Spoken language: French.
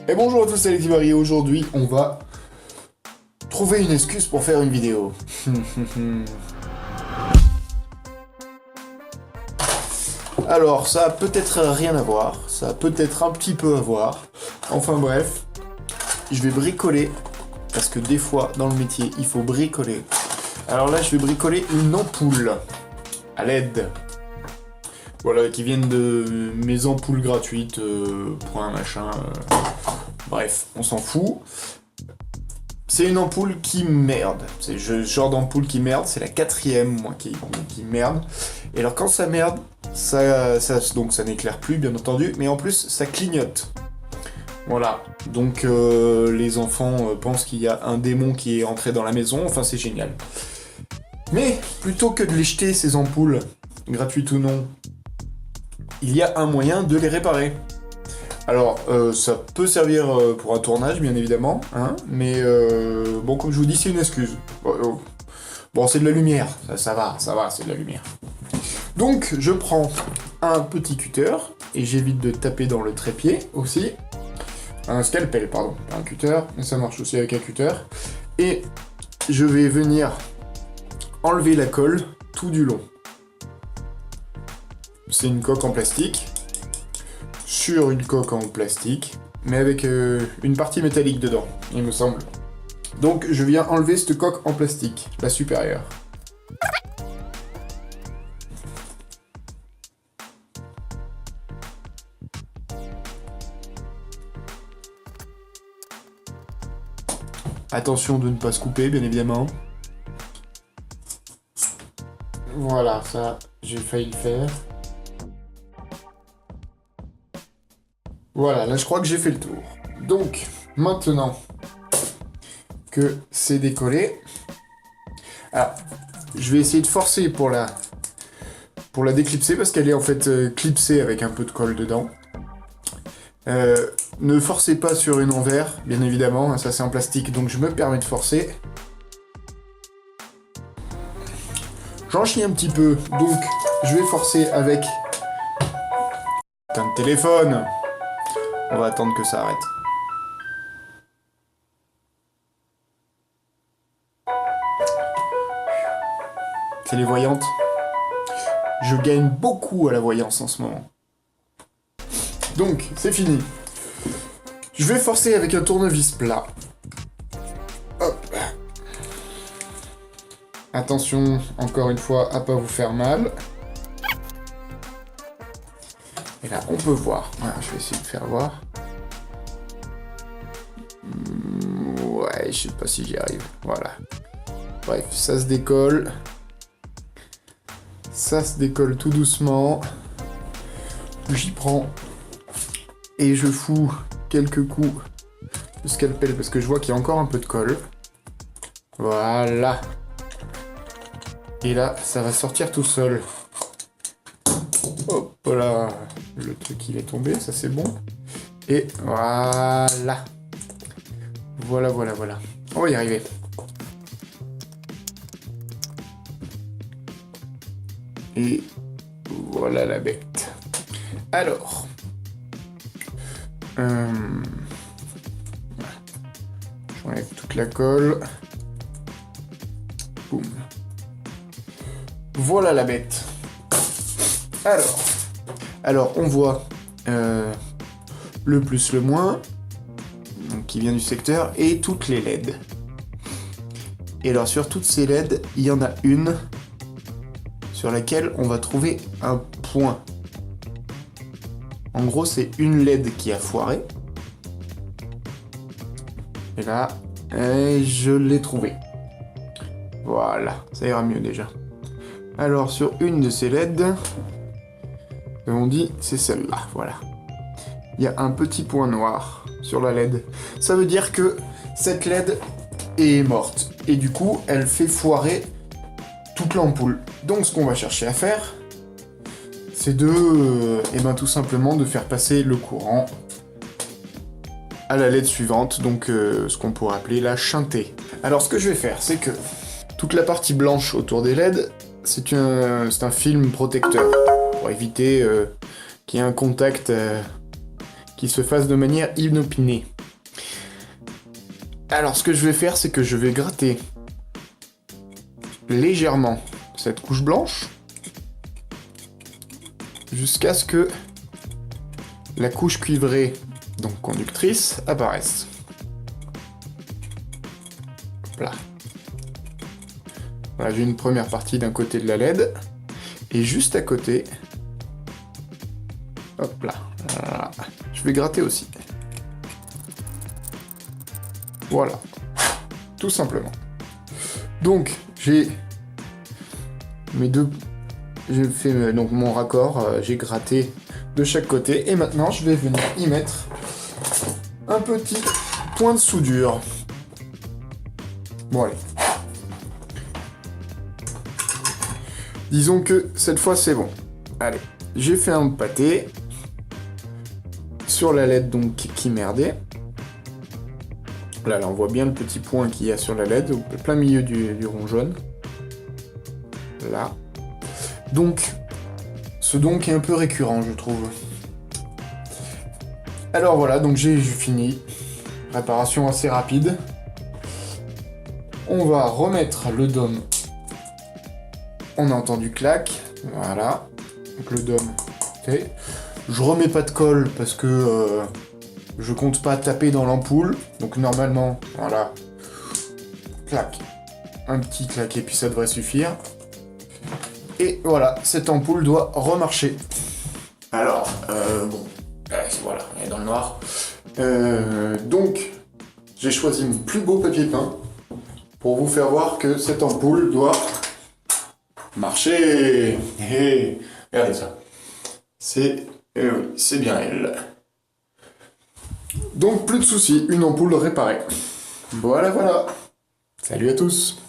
Et bonjour à tous, c'est Alexis Barry. Aujourd'hui, on va trouver une excuse pour faire une vidéo. Alors, ça a peut-être rien à voir, ça a peut-être un petit peu à voir. Enfin bref, je vais bricoler, parce que des fois, dans le métier, il faut bricoler. Alors là, je vais bricoler une ampoule à LED. Voilà, qui viennent de mes ampoules gratuites, point machin. Bref, on s'en fout. C'est une ampoule qui merde. C'est le genre d'ampoule qui merde. C'est la 4e, moi, qui merde. Et alors, quand ça merde, donc ça n'éclaire plus, bien entendu. Mais en plus, ça clignote. Voilà. Donc, les enfants pensent qu'il y a un démon qui est entré dans la maison. Enfin, c'est génial. Mais, plutôt que de les jeter, ces ampoules, gratuites ou non, il y a un moyen de les réparer. Alors, ça peut servir pour un tournage, bien évidemment, hein, mais bon, comme je vous dis, c'est une excuse. Bon, c'est de la lumière, ça va, c'est de la lumière. Donc, je prends un petit cutter, et j'évite de taper dans le trépied, aussi. Un scalpel, pardon, pas un cutter, mais ça marche aussi avec un cutter. Et je vais venir enlever la colle tout du long. C'est une coque en plastique, sur une coque en plastique, mais avec une partie métallique dedans, il me semble. Donc je viens enlever cette coque en plastique, la supérieure. Attention de ne pas se couper, bien évidemment. Voilà, ça, j'ai failli le faire. Voilà, là je crois que j'ai fait le tour. Donc, maintenant que c'est décollé, alors, je vais essayer de forcer pour la déclipser, parce qu'elle est en fait clipsée avec un peu de colle dedans. Ne forcez pas sur une envers, bien évidemment, hein, ça c'est en plastique, donc je me permets de forcer. J'en chie un petit peu, donc je vais forcer avec... Putain de téléphone! On va attendre que ça arrête. C'est les voyantes. Je gagne beaucoup à la voyance en ce moment. Donc, c'est fini. Je vais forcer avec un tournevis plat. Hop. Attention, encore une fois, à pas vous faire mal. Et là, on peut voir. Voilà, je vais essayer de faire voir. Ouais, je sais pas si j'y arrive. Voilà. Bref, ça se décolle. Ça se décolle tout doucement. J'y prends. Et je fous quelques coups de scalpel parce que je vois qu'il y a encore un peu de colle. Voilà. Et là, ça va sortir tout seul. Hop là, le truc il est tombé, ça c'est bon. Et voilà. Voilà. On va y arriver. Et voilà la bête. Alors. J'enlève toute la colle. Boum. Voilà la bête. Alors on voit le plus, le moins, donc qui vient du secteur, et toutes les LED. Et alors sur toutes ces LED, il y en a une sur laquelle on va trouver un point. En gros, c'est une LED qui a foiré. Et là, je l'ai trouvé. Voilà, ça ira mieux déjà. Alors sur une de ces LED... on dit, c'est celle-là, voilà. Il y a un petit point noir sur la LED. Ça veut dire que cette LED est morte. Et du coup, elle fait foirer toute l'ampoule. Donc ce qu'on va chercher à faire, c'est de... tout simplement de faire passer le courant à la LED suivante, donc ce qu'on pourrait appeler la shunter. Alors ce que je vais faire, c'est que toute la partie blanche autour des LED, c'est un film protecteur. Pour éviter qu'il y ait un contact qui se fasse de manière inopinée. Alors ce que je vais faire, c'est que je vais gratter légèrement cette couche blanche jusqu'à ce que la couche cuivrée, donc conductrice, apparaisse. Hop là. Voilà, j'ai une première partie d'un côté de la LED, et juste à côté, hop là, voilà. Je vais gratter aussi. Voilà, tout simplement. Donc, j'ai fait donc mon raccord, j'ai gratté de chaque côté, et maintenant je vais venir y mettre un petit point de soudure. Bon allez. Disons que cette fois c'est bon. Allez, j'ai fait un pâté sur la LED donc qui merdait. Là on voit bien le petit point qu'il y a sur la LED, au plein milieu du rond jaune. Là. Donc, ce donc est un peu récurrent, je trouve. Alors voilà, donc j'ai fini. Réparation assez rapide. On va remettre le dôme. On a entendu clac. Voilà. Donc le dôme fait. Je remets pas de colle parce que je compte pas taper dans l'ampoule. Donc normalement, voilà. Clac. Un petit clac et puis ça devrait suffire. Et voilà, cette ampoule doit remarcher. Alors, bon. Voilà, on est dans le noir. Donc, j'ai choisi mon plus beau papier peint pour vous faire voir que cette ampoule doit marcher. Hey, regardez ça. C'est bien elle. Donc, plus de soucis, une ampoule réparée. Voilà, voilà. Salut à tous.